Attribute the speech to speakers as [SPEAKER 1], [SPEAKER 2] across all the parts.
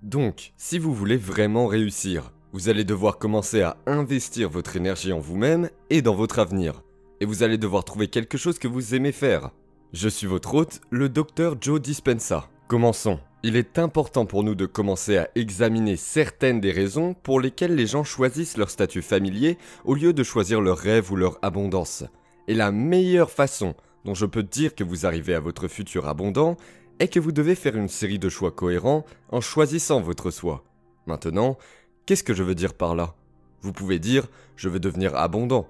[SPEAKER 1] Donc, si vous voulez vraiment réussir, vous allez devoir commencer à investir votre énergie en vous-même et dans votre avenir. Et vous allez devoir trouver quelque chose que vous aimez faire. Je suis votre hôte, le Dr Joe Dispenza. Commençons. Il est important pour nous de commencer à examiner certaines des raisons pour lesquelles les gens choisissent leur statut familier au lieu de choisir leur rêve ou leur abondance. Et la meilleure façon dont je peux dire que vous arrivez à votre futur abondant est que vous devez faire une série de choix cohérents en choisissant votre soi. Maintenant, qu'est-ce que je veux dire par là? Vous pouvez dire « je veux devenir abondant ».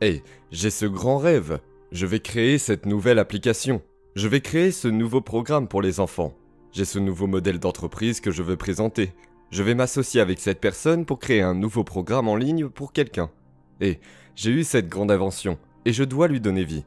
[SPEAKER 1] Hey, j'ai ce grand rêve. Je vais créer cette nouvelle application. Je vais créer ce nouveau programme pour les enfants. J'ai ce nouveau modèle d'entreprise que je veux présenter. Je vais m'associer avec cette personne pour créer un nouveau programme en ligne pour quelqu'un. Et j'ai eu cette grande invention, et je dois lui donner vie.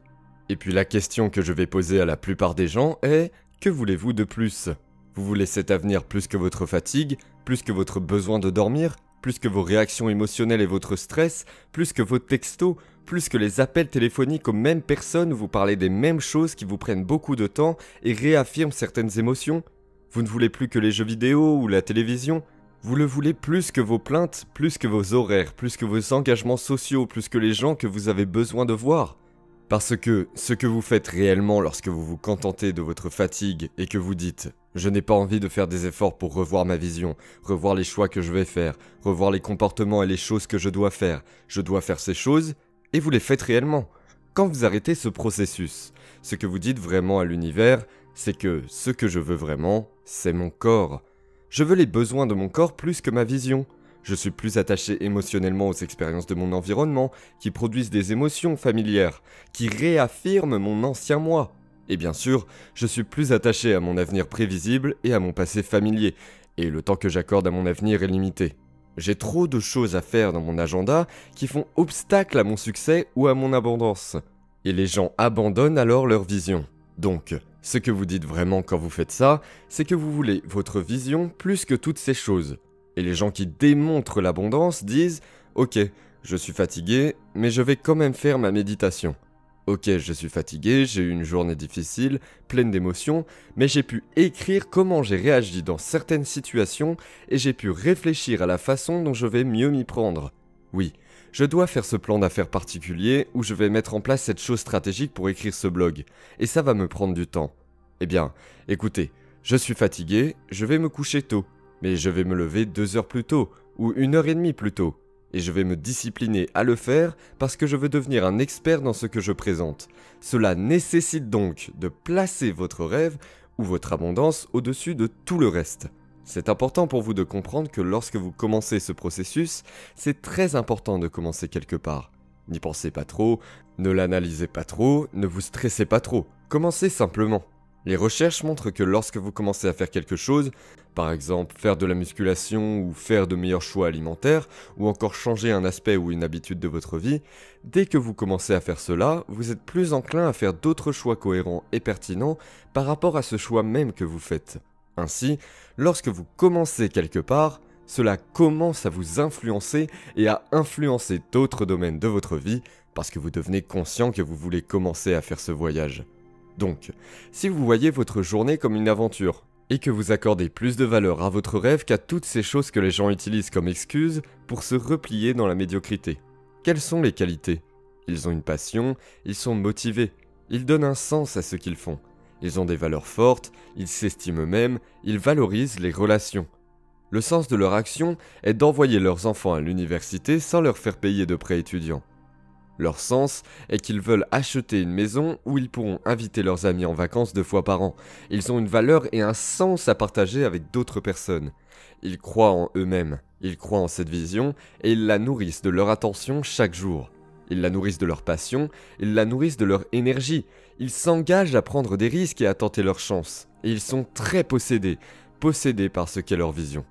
[SPEAKER 1] Et puis la question que je vais poser à la plupart des gens est « que voulez-vous de plus ?» Vous voulez cet avenir plus que votre fatigue, plus que votre besoin de dormir, plus que vos réactions émotionnelles et votre stress, plus que vos textos, plus que les appels téléphoniques aux mêmes personnes où vous parlez des mêmes choses qui vous prennent beaucoup de temps et réaffirment certaines émotions? Vous ne voulez plus que les jeux vidéo ou la télévision? Vous le voulez plus que vos plaintes, plus que vos horaires, plus que vos engagements sociaux, plus que les gens que vous avez besoin de voir? Parce que ce que vous faites réellement lorsque vous vous contentez de votre fatigue et que vous dites « je n'ai pas envie de faire des efforts pour revoir ma vision, revoir les choix que je vais faire, revoir les comportements et les choses que je dois faire ces choses », et vous les faites réellement. Quand vous arrêtez ce processus, ce que vous dites vraiment à l'univers, c'est que ce que je veux vraiment, c'est mon corps. Je veux les besoins de mon corps plus que ma vision. Je suis plus attaché émotionnellement aux expériences de mon environnement, qui produisent des émotions familières, qui réaffirment mon ancien moi. Et bien sûr, je suis plus attaché à mon avenir prévisible et à mon passé familier, et le temps que j'accorde à mon avenir est limité. J'ai trop de choses à faire dans mon agenda qui font obstacle à mon succès ou à mon abondance. Et les gens abandonnent alors leur vision. Donc, ce que vous dites vraiment quand vous faites ça, c'est que vous voulez votre vision plus que toutes ces choses. Et les gens qui démontrent l'abondance disent « Ok, je suis fatigué, mais je vais quand même faire ma méditation. Ok, je suis fatigué, j'ai eu une journée difficile, pleine d'émotions, mais j'ai pu écrire comment j'ai réagi dans certaines situations et j'ai pu réfléchir à la façon dont je vais mieux m'y prendre. Oui, je dois faire ce plan d'affaires particulier où je vais mettre en place cette chose stratégique pour écrire ce blog, et ça va me prendre du temps. Eh bien, écoutez, je suis fatigué, je vais me coucher tôt. Mais je vais me lever 2 heures plus tôt, ou 1h30 plus tôt. Et je vais me discipliner à le faire parce que je veux devenir un expert dans ce que je présente. Cela nécessite donc de placer votre rêve ou votre abondance au-dessus de tout le reste. C'est important pour vous de comprendre que lorsque vous commencez ce processus, c'est très important de commencer quelque part. N'y pensez pas trop, ne l'analysez pas trop, ne vous stressez pas trop. Commencez simplement. Les recherches montrent que lorsque vous commencez à faire quelque chose, par exemple faire de la musculation ou faire de meilleurs choix alimentaires, ou encore changer un aspect ou une habitude de votre vie, dès que vous commencez à faire cela, vous êtes plus enclin à faire d'autres choix cohérents et pertinents par rapport à ce choix même que vous faites. Ainsi, lorsque vous commencez quelque part, cela commence à vous influencer et à influencer d'autres domaines de votre vie parce que vous devenez conscient que vous voulez commencer à faire ce voyage. Donc, si vous voyez votre journée comme une aventure, et que vous accordez plus de valeur à votre rêve qu'à toutes ces choses que les gens utilisent comme excuses pour se replier dans la médiocrité, quelles sont les qualités? Ils ont une passion, ils sont motivés, ils donnent un sens à ce qu'ils font, ils ont des valeurs fortes, ils s'estiment eux-mêmes, ils valorisent les relations. Le sens de leur action est d'envoyer leurs enfants à l'université sans leur faire payer de prêts étudiants. Leur sens est qu'ils veulent acheter une maison où ils pourront inviter leurs amis en vacances 2 fois par an. Ils ont une valeur et un sens à partager avec d'autres personnes. Ils croient en eux-mêmes, ils croient en cette vision et ils la nourrissent de leur attention chaque jour. Ils la nourrissent de leur passion, ils la nourrissent de leur énergie. Ils s'engagent à prendre des risques et à tenter leur chance. Et ils sont très possédés par ce qu'est leur vision.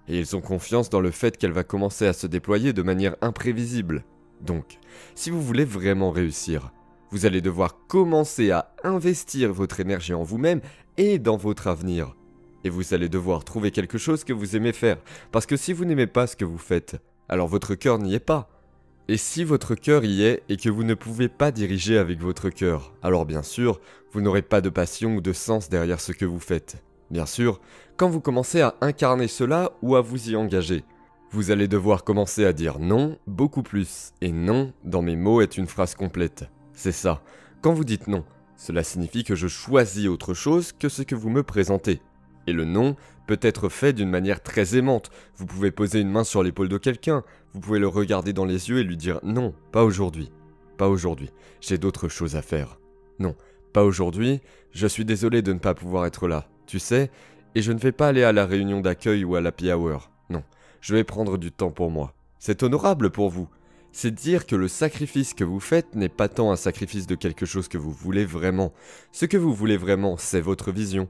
[SPEAKER 1] Et ils ont confiance dans le fait qu'elle va commencer à se déployer de manière imprévisible. Donc, si vous voulez vraiment réussir, vous allez devoir commencer à investir votre énergie en vous-même et dans votre avenir. Et vous allez devoir trouver quelque chose que vous aimez faire, parce que si vous n'aimez pas ce que vous faites, alors votre cœur n'y est pas. Et si votre cœur y est et que vous ne pouvez pas diriger avec votre cœur, alors bien sûr, vous n'aurez pas de passion ou de sens derrière ce que vous faites. Bien sûr, quand vous commencez à incarner cela ou à vous y engager, vous allez devoir commencer à dire non beaucoup plus. Et non, dans mes mots, est une phrase complète. C'est ça. Quand vous dites non, cela signifie que je choisis autre chose que ce que vous me présentez. Et le non peut être fait d'une manière très aimante. Vous pouvez poser une main sur l'épaule de quelqu'un, vous pouvez le regarder dans les yeux et lui dire non, pas aujourd'hui. Pas aujourd'hui, j'ai d'autres choses à faire. Non, pas aujourd'hui, je suis désolé de ne pas pouvoir être là, tu sais, et je ne vais pas aller à la réunion d'accueil ou à l'happy hour. Non, je vais prendre du temps pour moi. C'est honorable pour vous. C'est dire que le sacrifice que vous faites n'est pas tant un sacrifice de quelque chose que vous voulez vraiment. Ce que vous voulez vraiment, c'est votre vision.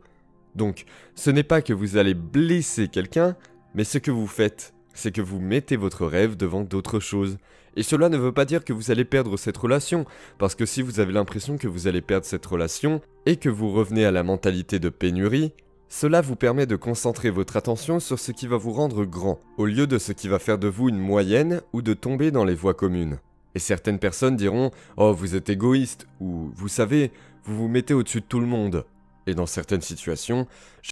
[SPEAKER 1] Donc, ce n'est pas que vous allez blesser quelqu'un, mais ce que vous faites, c'est que vous mettez votre rêve devant d'autres choses. Et cela ne veut pas dire que vous allez perdre cette relation, parce que si vous avez l'impression que vous allez perdre cette relation, et que vous revenez à la mentalité de pénurie, cela vous permet de concentrer votre attention sur ce qui va vous rendre grand, au lieu de ce qui va faire de vous une moyenne ou de tomber dans les voies communes. Et certaines personnes diront « Oh, vous êtes égoïste » ou « Vous savez, vous vous mettez au-dessus de tout le monde ». Et dans certaines situations,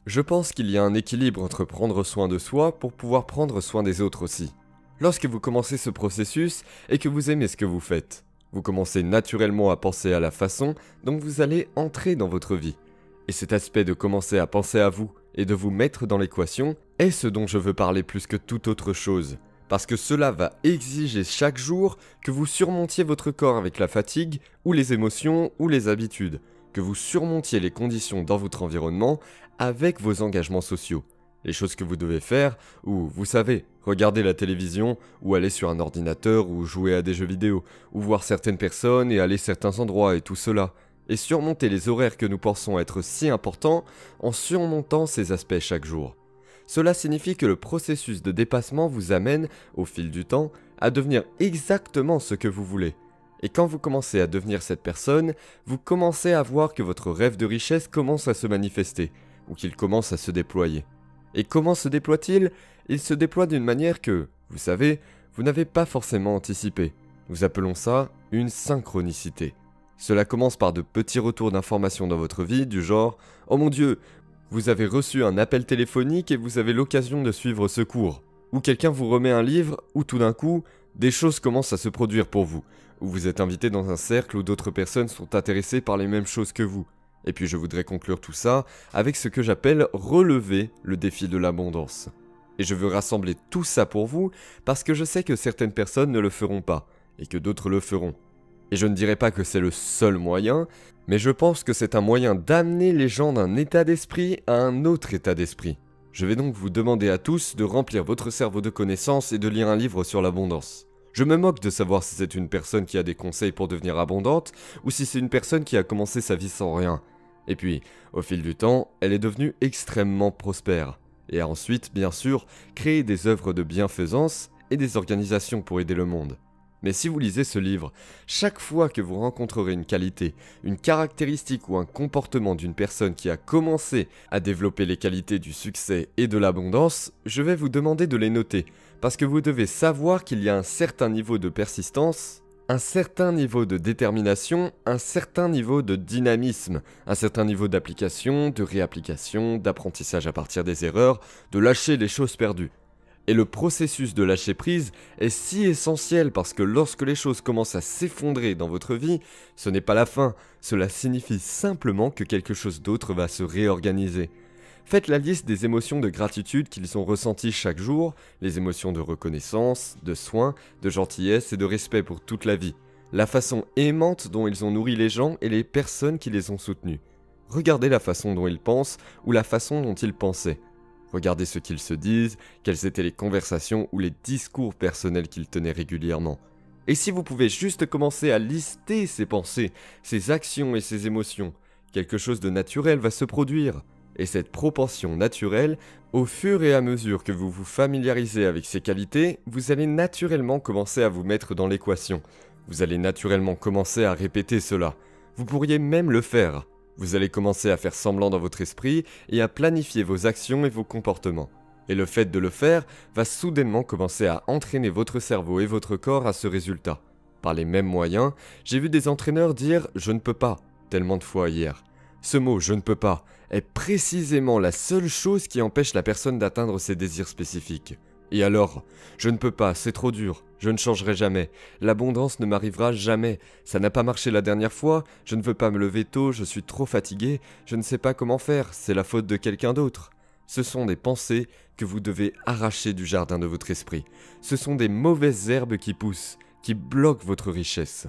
[SPEAKER 1] je pense qu'il y a un équilibre entre prendre soin de soi pour pouvoir prendre soin des autres aussi. Lorsque vous commencez ce processus et que vous aimez ce que vous faites, vous commencez naturellement à penser à la façon dont vous allez entrer dans votre vie. Et cet aspect de commencer à penser à vous et de vous mettre dans l'équation est ce dont je veux parler plus que toute autre chose. Parce que cela va exiger chaque jour que vous surmontiez votre corps avec la fatigue ou les émotions ou les habitudes, que vous surmontiez les conditions dans votre environnement avec vos engagements sociaux. Les choses que vous devez faire, ou vous savez, regarder la télévision, ou aller sur un ordinateur, ou jouer à des jeux vidéo, ou voir certaines personnes et aller à certains endroits et tout cela. Et surmonter les horaires que nous pensons être si importants en surmontant ces aspects chaque jour. Cela signifie que le processus de dépassement vous amène, au fil du temps, à devenir exactement ce que vous voulez. Et quand vous commencez à devenir cette personne, vous commencez à voir que votre rêve de richesse commence à se manifester, ou qu'il commence à se déployer. Et comment se déploie-t-il ? Il se déploie d'une manière que, vous savez, vous n'avez pas forcément anticipé. Nous appelons ça une synchronicité. Cela commence par de petits retours d'informations dans votre vie, du genre « Oh mon Dieu, vous avez reçu un appel téléphonique et vous avez l'occasion de suivre ce cours. » Ou quelqu'un vous remet un livre, ou tout d'un coup, des choses commencent à se produire pour vous. Ou vous êtes invité dans un cercle où d'autres personnes sont intéressées par les mêmes choses que vous. Et puis je voudrais conclure tout ça avec ce que j'appelle relever le défi de l'abondance. Et je veux rassembler tout ça pour vous parce que je sais que certaines personnes ne le feront pas, et que d'autres le feront. Et je ne dirais pas que c'est le seul moyen, mais je pense que c'est un moyen d'amener les gens d'un état d'esprit à un autre état d'esprit. Je vais donc vous demander à tous de remplir votre cerveau de connaissances et de lire un livre sur l'abondance. Je me moque de savoir si c'est une personne qui a des conseils pour devenir abondante, ou si c'est une personne qui a commencé sa vie sans rien. Et puis, au fil du temps, elle est devenue extrêmement prospère. Et a ensuite, bien sûr, créé des œuvres de bienfaisance et des organisations pour aider le monde. Mais si vous lisez ce livre, chaque fois que vous rencontrerez une qualité, une caractéristique ou un comportement d'une personne qui a commencé à développer les qualités du succès et de l'abondance, je vais vous demander de les noter, parce que vous devez savoir qu'il y a un certain niveau de persistance, un certain niveau de détermination, un certain niveau de dynamisme, un certain niveau d'application, de réapplication, d'apprentissage à partir des erreurs, de lâcher les choses perdues. Et le processus de lâcher prise est si essentiel parce que lorsque les choses commencent à s'effondrer dans votre vie, ce n'est pas la fin, cela signifie simplement que quelque chose d'autre va se réorganiser. Faites la liste des émotions de gratitude qu'ils ont ressenties chaque jour, les émotions de reconnaissance, de soin, de gentillesse et de respect pour toute la vie, la façon aimante dont ils ont nourri les gens et les personnes qui les ont soutenus. Regardez la façon dont ils pensent ou la façon dont ils pensaient. Regardez ce qu'ils se disent, quelles étaient les conversations ou les discours personnels qu'ils tenaient régulièrement. Et si vous pouvez juste commencer à lister ces pensées, ces actions et ces émotions, quelque chose de naturel va se produire. Et cette propension naturelle, au fur et à mesure que vous vous familiarisez avec ces qualités, vous allez naturellement commencer à vous mettre dans l'équation. Vous allez naturellement commencer à répéter cela. Vous pourriez même le faire. Vous allez commencer à faire semblant dans votre esprit et à planifier vos actions et vos comportements. Et le fait de le faire va soudainement commencer à entraîner votre cerveau et votre corps à ce résultat. Par les mêmes moyens, j'ai vu des entraîneurs dire « je ne peux pas » tellement de fois hier. Ce mot « je ne peux pas » est précisément la seule chose qui empêche la personne d'atteindre ses désirs spécifiques. Et alors, je ne peux pas, c'est trop dur, je ne changerai jamais, l'abondance ne m'arrivera jamais, ça n'a pas marché la dernière fois, je ne veux pas me lever tôt, je suis trop fatigué, je ne sais pas comment faire, c'est la faute de quelqu'un d'autre. Ce sont des pensées que vous devez arracher du jardin de votre esprit. Ce sont des mauvaises herbes qui poussent, qui bloquent votre richesse.